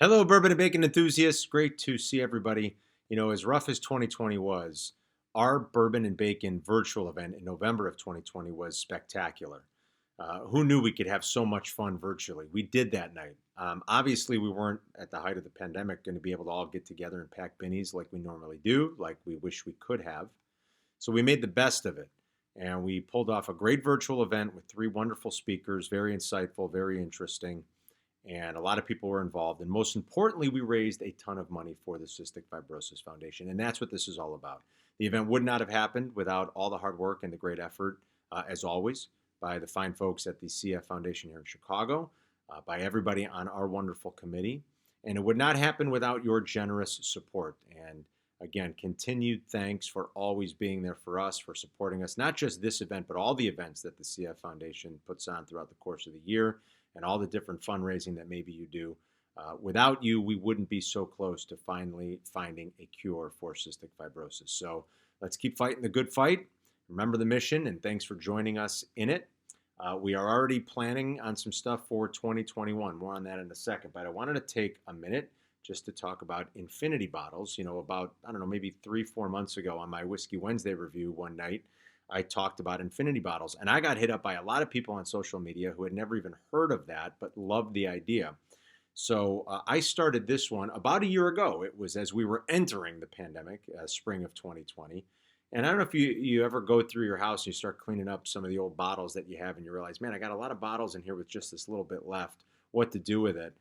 Hello, bourbon and bacon enthusiasts. Great to see everybody. As rough as 2020 was, our bourbon and bacon virtual event in November of 2020 was spectacular. Who knew we could have so much fun virtually? We did that night. Obviously, we weren't at the height of the pandemic going to be able to all get together and pack binnies like we normally do, like we wish we could have. So we made the best of it. And we pulled off a great virtual event with three wonderful speakers, very insightful, very interesting, and a lot of people were involved. And most importantly, we raised a ton of money for the Cystic Fibrosis Foundation, and that's what this is all about. The event would not have happened without all the hard work and the great effort, as always, by the fine folks at the CF Foundation here in Chicago, by everybody on our wonderful committee, and it would not happen without your generous support. And again, continued thanks for always being there for us, for supporting us, not just this event, but all the events that the CF Foundation puts on throughout the course of the year and all the different fundraising that maybe you do. Without you, we wouldn't be so close to finally finding a cure for cystic fibrosis. So let's keep fighting the good fight. Remember the mission, and thanks for joining us in it. We are already planning on some stuff for 2021. More on that in a second. But I wanted to take a minute just to talk about infinity bottles. About, I don't know, maybe 3-4 months ago on my Whiskey Wednesday review one night, I talked about infinity bottles, and I got hit up by a lot of people on social media who had never even heard of that, but loved the idea. So I started this one about a year ago. It was as we were entering the pandemic, spring of 2020. And I don't know if you ever go through your house and you start cleaning up some of the old bottles that you have and you realize, man, I got a lot of bottles in here with just this little bit left. What to do with it?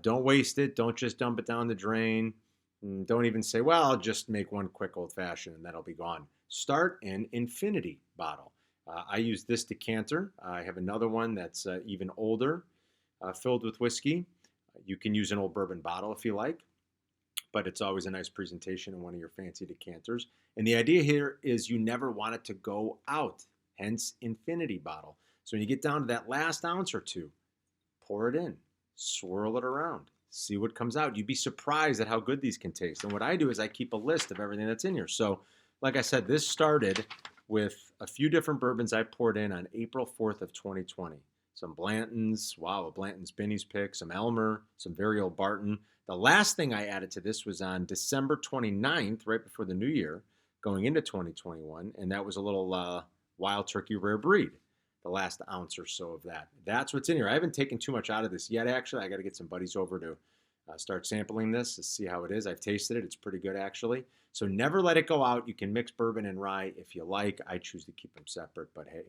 Don't waste it. Don't just dump it down the drain. Don't even say, well, I'll just make one quick old fashioned and that'll be gone. Start an infinity bottle. I use this decanter. I have another one that's even older, filled with whiskey. You can use an old bourbon bottle if you like, but it's always a nice presentation in one of your fancy decanters. And the idea here is you never want it to go out, hence infinity bottle. So when you get down to that last ounce or two, pour it in, swirl it around, see what comes out. You'd be surprised at how good these can taste. And what I do is I keep a list of everything that's in here. So like I said, this started with a few different bourbons I poured in on April 4th of 2020. Some Blanton's, wow, a Blanton's Binny's pick, some Elmer, some very old Barton. The last thing I added to this was on December 29th, right before the new year, going into 2021, and that was a little Wild Turkey Rare Breed, the last ounce or so of that. That's what's in here. I haven't taken too much out of this yet, actually. I got to get some buddies over to start sampling this to see how it is. I've tasted it. It's pretty good, actually. So never let it go out. You can mix bourbon and rye if you like. I choose to keep them separate, but hey,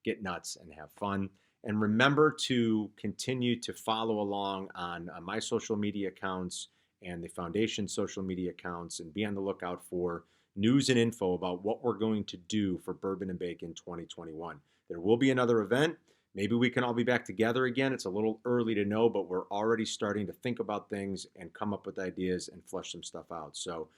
get nuts and have fun. And remember to continue to follow along on my social media accounts and the foundation social media accounts, and be on the lookout for news and info about what we're going to do for Bourbon and Bacon 2021. There will be another event. Maybe we can all be back together again. It's a little early to know, but we're already starting to think about things and come up with ideas and flesh some stuff out. So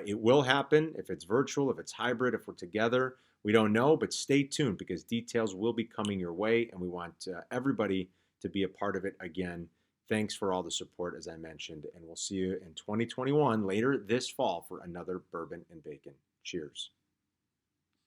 it will happen. If it's virtual, if it's hybrid, if we're together, we don't know, but stay tuned because details will be coming your way, and we want everybody to be a part of it again. Thanks for all the support, as I mentioned, and we'll see you in 2021 later this fall for another Bourbon and Bacon. Cheers.